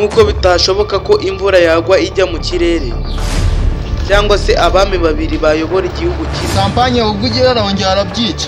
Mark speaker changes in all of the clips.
Speaker 1: nk'uko bitashoboka ko imvura yagwa ijya mu kirere cyangwa se abami babiri bayobora igihugu kimwe.
Speaker 2: Kampanye ubwo ugera arongera arabyica.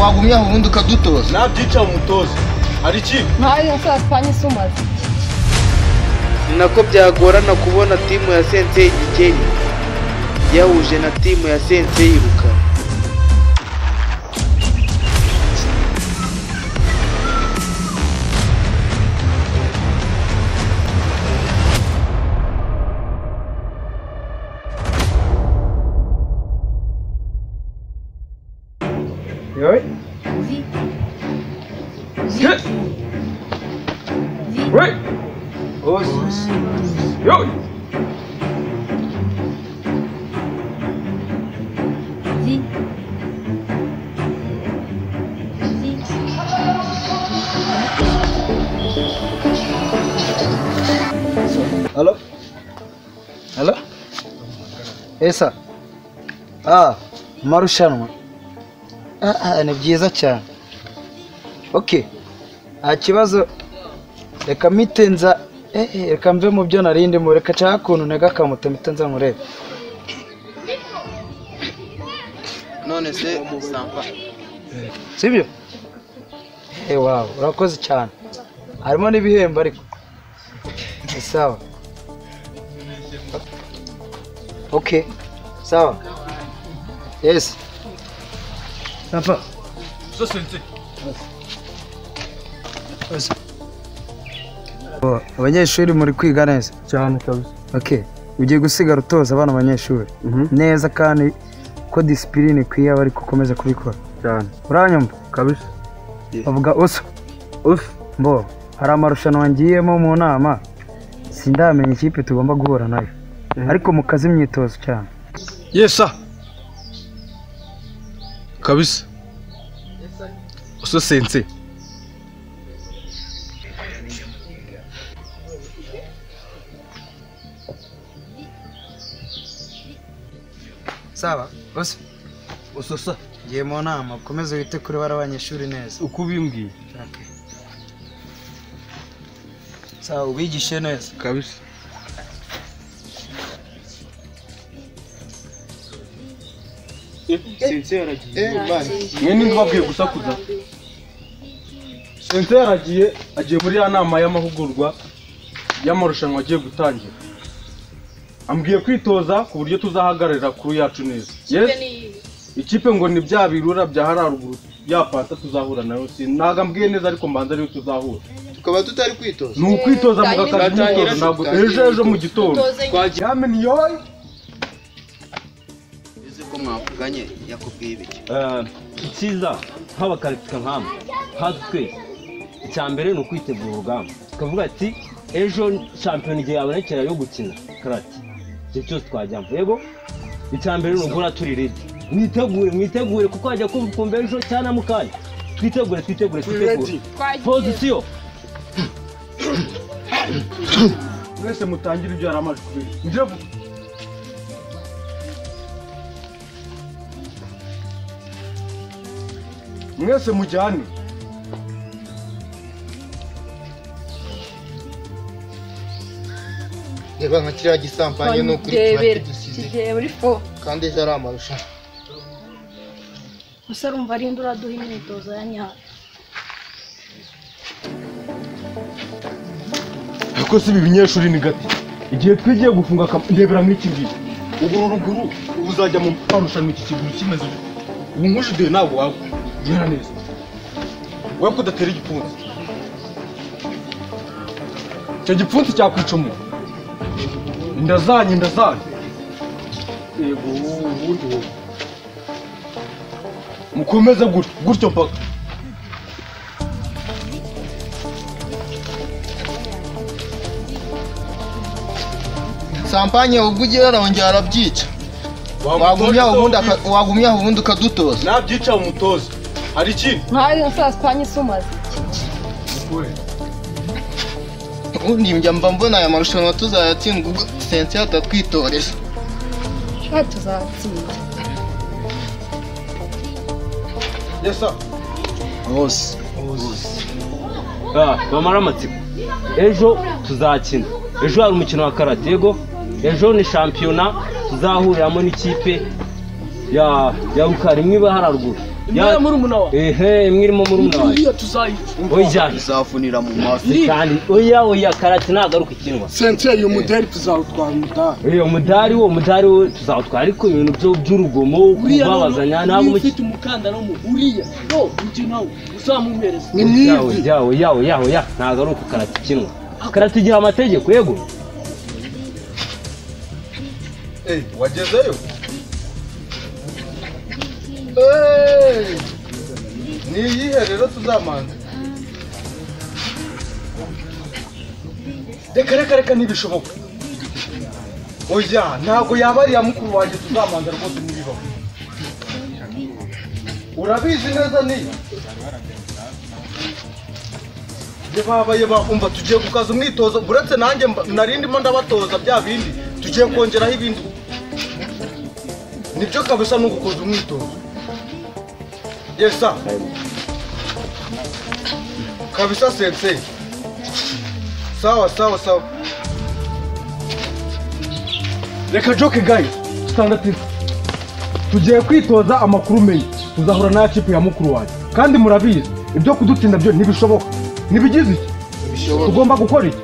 Speaker 2: Wagumya ubundi ukadutoza.
Speaker 3: Nabyica umutoza. Hari iki?
Speaker 4: Ntayo Kampanye sumaze.
Speaker 1: Ni nako byagorana kubona timu ya Sensei Gikeli yahuje na timu ya Sensei Rukara.
Speaker 3: Yoi. Good. Right. Yoi.
Speaker 2: Halo? Halo? Esa? Marushanwa. Ni byiza cyane. Okay. Nta kibazo. Reka mitenza reka mve mu byo narinde mu reka cyaka kuntu nega kamuta mitenza murebe.
Speaker 1: None se Sampa.
Speaker 2: Sibyo? Wow, urakoze cyane. Harimo n'ibihembo ariko. Sawa. Okay. Sawa. Yes. Sampa.
Speaker 3: So Sensei.
Speaker 2: Abanyeshuri muri kwiga neza
Speaker 3: Cyane kabisa.
Speaker 2: Okay, ugiye gusigara utoza abana abanyeshuri neza kandi ko discipline kwiye bari gukomeza kubikora
Speaker 3: Cyane.
Speaker 2: uranyumva
Speaker 3: Kabisa.
Speaker 2: bavuga uso mbo hari amarushanwa ngiyemo mu nama sindamenya ikipe tugomba guhura nayo ariko mu kazi imyitozo cyane.
Speaker 3: Yesa. Kabisa. So Sensei.
Speaker 2: Sawa uso
Speaker 3: Usosa.
Speaker 2: ngiye mu nama ukomeze wite kuri bari abanyeshuri neza
Speaker 3: Uko bimbwiye.
Speaker 2: Okay. Sawa ubigishe neza
Speaker 3: Kabisa.
Speaker 1: Sensei aragiye.
Speaker 3: Mwene ndababwiye gusakuza. Sensei agiye muri ya nama y'amahugurwa y'amarushanwa agiye gutangira. Ambwiye kwitoza ku buryo tuzahagararira kuri yacu neza. Yes. Ikipe ngo ni bya birura bya hararuguru ya pata tuzahura nayo sinaga mbwiye neza ariko mbanza ari tuzahura.
Speaker 2: tukaba tutari kwitoza.
Speaker 3: Ni ukwitoza mugakaza imyitozo ntabwo ejo mu gitondo. Yameni yoy.
Speaker 1: Ese ko mwavuganye yakubwiye ibiki?
Speaker 5: Icyiza nk'abakaritika nk'amwe hatwe icyambere ni ukwitegura urugamba tukavuga ati ejo shampiyona igihe yabonekera yo gukina karate igihe cyose twajyamo yego icyambere ni ugura turi ready mwitegure kuko hajya kumva ejo cyane mu kanya twitegure pozisiyo
Speaker 3: Mwese mutangire ibyo yaramaje kubera njevu mwese mujyane
Speaker 2: Reba nka kiriya gisampanye no kuri
Speaker 4: kigiye muri fo
Speaker 2: kandi ejo ari amarushanwa.
Speaker 4: gusa urumva ari ndura duha imyitozo ya nyayo.
Speaker 3: ariko si ibi binyeshuri ni gati igihe twigiye gufunga ndebera nk'iki ngiki ubwo ruguru uzajya mu marushanwa iki kiguru kimeze ubu nk'ujide ntabwo wawe gera neza wowe ko udatera igipfunsi icyo gipfunsi cyakwica umuntu indazanye yego ubundi wowe mukomeze gutyo mpaka
Speaker 2: Sampanye ubwo ugera arongera arabyica. Wagumya ubundi ukadutoza.
Speaker 3: Nabyica umutoza. Hari iki?
Speaker 4: Ntayo Kampanye sumaze.
Speaker 2: Ubundi njya mba mbona aya marushanwa tuzayatsindwa ubwo Sensei atatwitoreza.
Speaker 4: Tuzatsinda.
Speaker 3: Yes sir.
Speaker 2: Hose.
Speaker 5: bamara amatsiko ejo tuzakina, ejo hari umukino wa karate, yego ejo ni shampiyona tuzahuriramo n'ikipe ya Rukari imwe iba haruguru.
Speaker 6: Ya murumuna wa.
Speaker 5: Imwe irimo murumuna wa.
Speaker 6: Iyo tuzayica.
Speaker 5: Oya
Speaker 2: tuzafunira mu mafi
Speaker 5: kandi oya karate nagaruka ikinwa.
Speaker 6: Sente uyu mudari tuzawutwara umudari.
Speaker 5: Umudari wo tuzawutwara, ariko ibintu by'urugomo kubabazanya ntabwo
Speaker 6: ufite umukandara mu uriya. No, uje nawe uzamumereza.
Speaker 5: Ya nagaruka karate ikinwa. Karate igira amategeko, yego.
Speaker 3: Wagezeyo? Ni iyihe rero tuzamanza? Reka ntibishoboka. Oya, ntabwo yaba ari iya mukuru wanjye tuzamanza rwose n'ibibaho. Urabizi neza ni? Yeba umva tugiye gukaza umwitozo, buretse nanjye narindimo ndabatoza bya bindi, tugiye kongeraho ibindi. Nibyo kabisa no gukoza umwitozo. Yesa. Kabisa sensei. Sawa. Reka joke guys, standard. Tugiye kwitoza amakuru menshi. Tuzahura na kipe ya mukuru wanjye. Kandi murabizi, ibyo kudutsinda byo ntibishoboka. Nibigize iki? Tugomba gukora iki?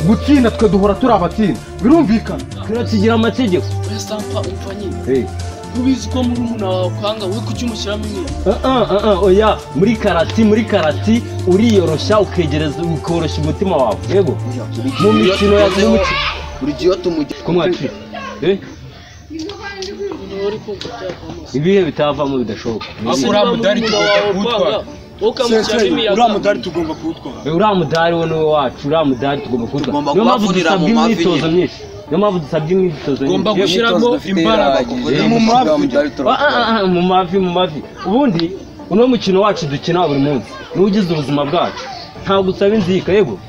Speaker 3: Gutsinda twe duhora turi abatsinda. Birumvikana.
Speaker 5: Kigira amategeko.
Speaker 6: Sampa umfanye. Ubizi ko murumuna wawe kwanga we kucyumushyiramo imwe.
Speaker 5: Oya, muri karati uriyoroshya ukegereza ukoroshya umutima wawe, yego. Mu mikino ya
Speaker 2: buri gihe tumujye
Speaker 5: kumwaci. Ibihe bitavamo bidashoboka.
Speaker 6: Akura mudari tugomba kuwutwara. Uriya mudari tugomba kuwutwara.
Speaker 5: Uriya mudari we niwe wacu, uriya mudari tugomba kuwutwara. Niyo mpamvu dusabye imyitozo myinshi. Ugomba
Speaker 6: gushyiramo imbaraga
Speaker 5: mu mavi. Ubundi uno mukino wacu dukina buri munsi n'ugize ubuzima bwacu. Ntabwo usaba inzika, yego.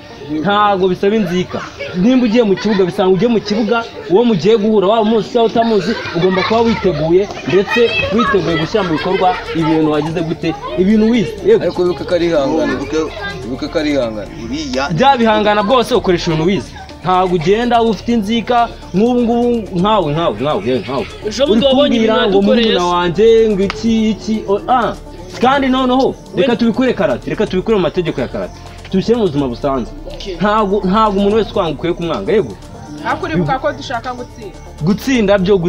Speaker 5: Ntabwo bisaba inzika. Nimba ugiye mu kibuga bisanga ugiye mu kibuga uwo mugiye guhura waba umunsi cyangwa utamuzi, ugomba kuba witeguye ndetse witeguye gushyira mu bikorwa ibintu wagize gute, ibintu wize, yego.
Speaker 2: Ariko bibuke ko ari ihangana
Speaker 5: bya bihangana bwose ukoresha ibintu wize. Ntabwo ugenda ufite inzika nk'ubu nkawe uri kumbwira ngo murumuna wanjye ngo iki kandi noneho reka tubikure karate, reka tubikure mu mategeko ya karate, tubishyire mu buzima busanzwe. Ntabwo umuntu wese kwanga ukwiye kumwanga, yego.
Speaker 7: Hakuribuka ko dushaka gutsinda
Speaker 5: byo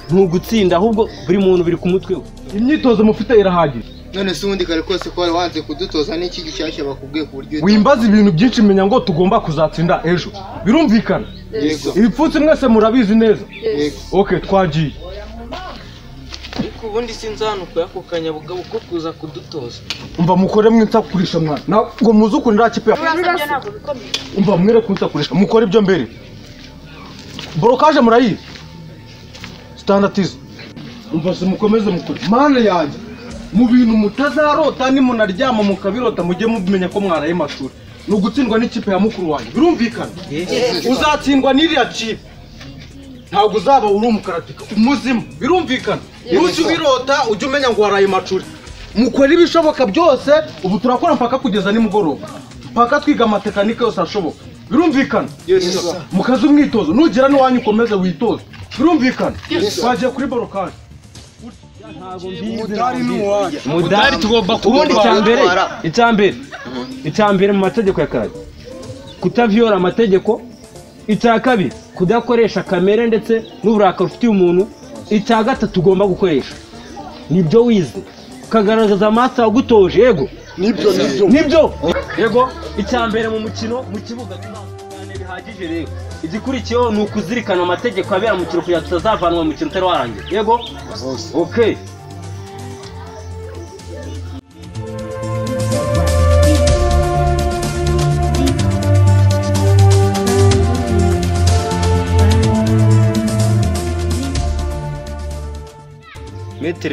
Speaker 5: ntugutsinda, ahubwo buri muntu biri ku mutwe we.
Speaker 3: Imyitozo mufite irahagije.
Speaker 2: None se ubundi kare kose ko wanze kudutoza n'iki gishyashya bakubwiye ku buryo
Speaker 3: wimbaza ibintu byinshi, menya ngo tugomba kuzatsinda ejo. Birumvikana?
Speaker 2: Yego.
Speaker 3: Ibipfutse mwese murabizi neza? Yego. Okay, twagiye.
Speaker 6: Ariko ubundi sinzanuka ako kanyabugabo ko kuza kudutoza.
Speaker 3: Umva mukore mwinsakurisha mwana. Ngo muzukuri nda kipe. Umva mwere kunsakurisha. Mukore ibyo mbere. Blockage murayizi. Standardize. Umva se mukomeze mukore. Mana yanjye. Mu bintu mutazarota ni munaryama mukabirota mujye mumenya ko mwaraye mashuri. No gutsindwa n'ikipe ya mukuru wanjye. Birumvikana? Uzatsindwa n'iriya kipe. Ntabwo uzaba uri umukaratika umuzimu. Birumvikana? Uje ubirota ujye umenya ngo waraye mashuri. Mukora ibishoboka byose, ubu turakora mpaka kugeza nimugoroba. Mpaka twiga amatekanike yose ashoboka. Birumvikana? Mukaze umwitozo nugira n'wanyu ukomeze witoze. Birumvikana? Twagiye kuri borokani.
Speaker 5: Mudari tugomba kubona icyambere mu mategeko ya karate, kutavyora amategeko. Icya kabiri kudakoresha kamere ndetse n'uburakari ufitiye umuntu. Icya gatatu tugomba gukoresha nibyo wize, ukagaragaza amaso wagutoje, yego. Nibyo yego. Icyambere mu mukino mu kibuga cyane bihagije. Rero igikurikiyeho ni ukuzirikana amategeko abera mu kiro kugira tutazavanwa mu kiro utari warangiye, yego. Okay.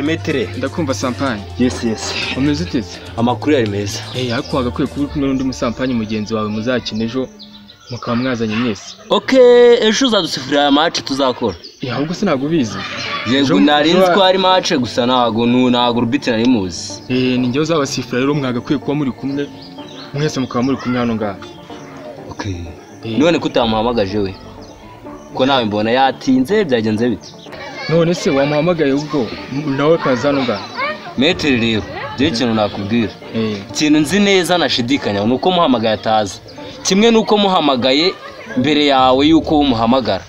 Speaker 5: Metere.
Speaker 8: Ndakumva Sampanye.
Speaker 5: Yes.
Speaker 8: Umeze utetse?
Speaker 5: Amakuru yari meza.
Speaker 8: Ariko wagakwiye kuba uri kumwe n'undi musampanye mugenzi wawe muzakina ejo mukaba mwazanye mwese.
Speaker 5: Okay, ejo uzadusifurira aya match tuzakora.
Speaker 8: Ahubwo se ntabwo ubizi.
Speaker 5: Yego narinzi ko ari match gusa ntabwo rubiti nari muzi.
Speaker 8: Ni njye uzabasifura rero mwagakwiye kuba muri kumwe mwese mukaba muri kumwe hano ngaha.
Speaker 5: Okay. None kutamuhamagaje we? Ko nawe mbona yatinze byagenze bite?
Speaker 8: None se wamuhamagaye ubwo nawe kaza hano ngaha?
Speaker 5: Metre rero, je kintu nakubwira. Ikintu nzi neza nashidikanya nuko muhamagaye ataza. Kimwe nuko muhamagaye mbere yawe yuko umuhamagara.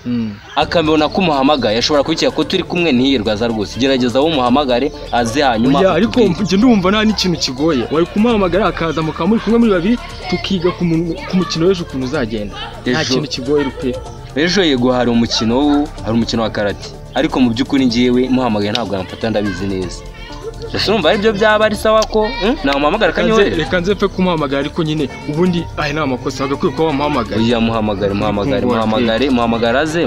Speaker 5: Akambona ko umuhamagaye ashobora kwikira ko turi kumwe ntiyirwa za rwose. Gerageza wo muhamagare aze hanyuma.
Speaker 8: Ya ariko nje ndumva nta n'ikintu kigoye. Wari kumuhamagara akaza mukaba muri kumwe muri babiri tukiga ku mukino w'ejo ukuntu uzagenda. Nta kintu kigoye rupe.
Speaker 5: Ejo yego hari umukino wa karate. Ariko mu by'ukuri ngiyewe muhamagaye ntabwo namfata ndabizi neza. Ese urumva aribyo byaba ari sawa ko na umuhamagara kanyoye?
Speaker 8: Reka nze pe kumuhamagara ariko nyine ubundi ahe nta makosa agakwiye ko wamuhamagara.
Speaker 5: Oya muhamagara aze.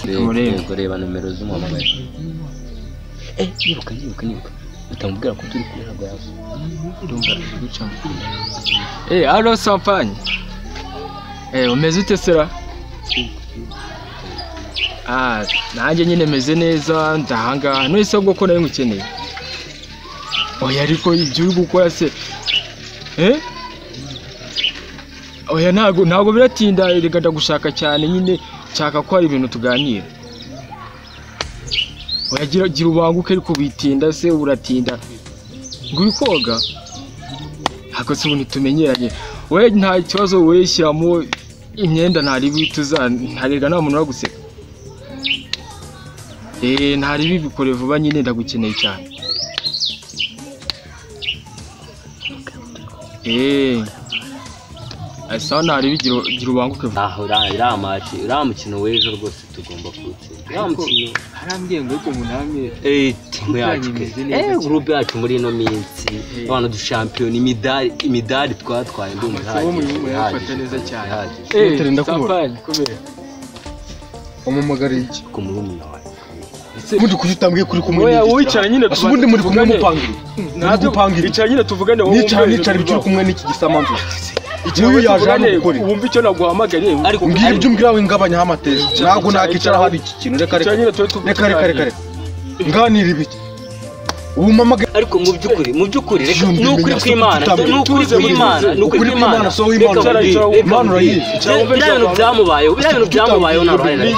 Speaker 5: Yego reba numero z'umuhamagara. Nibuka. Utamubwira ko turi kuri ntabwo yazo.
Speaker 8: Ndumva gucamo. Allo Champagne. Umeze ute sera? Nanjye nyine meze neza ndahanga. None se ubwo ko nawe ngukeneye? Oya ariko ibyo uri gukora se oya ntago biratinda reka ndagushaka cyane nyine nshaka ko hari ibintu tuganira. Oya gira ubanguke ariko bitinda se uratinda ngo uri koga hako se ubu ntitumenyeranye. We nta kibazo weshyiramo imyenda ntaribi ntarega nta muntu uraguseka. Ntaribi bikore vuba nyine ndagukeneye cyane. Asa ntari bigira ubanguke vuba.
Speaker 5: Ira mukino w'ejo rwose tugomba kuwutsinda.
Speaker 8: Harambwiye ngo ariko munamwe
Speaker 5: timu yacu groupe yacu muri ino minsi abantu du champion imidari twatwaye ndumva
Speaker 8: yafata neza cyane.
Speaker 3: Tenda kubona umumagara iki
Speaker 5: ku murumuna wawe.
Speaker 3: Mundi kujutambwiye kuri kumwe.
Speaker 8: Oya wicara nyine
Speaker 3: ubundi muri kumwe mupangira.
Speaker 8: Nagupangira. Icara nyine tuvugane wowe.
Speaker 3: Nicara bicyo kumwe n'iki gisamanzu. Uyu yaje hano gukora.
Speaker 8: Wumva icyo naguhamagariye.
Speaker 3: Ariko mbwira ibyo umbwira wingabanya amateka. Ntago nakicara hari iki kintu reka. Nganira ibiki. Ubu mama
Speaker 5: ariko mu byukuri reka nukuri kw'Imana nukuri kw'Imana
Speaker 3: so w'Imana Imana urayizi.
Speaker 5: Biriya bintu byamubayeho nta ruhare.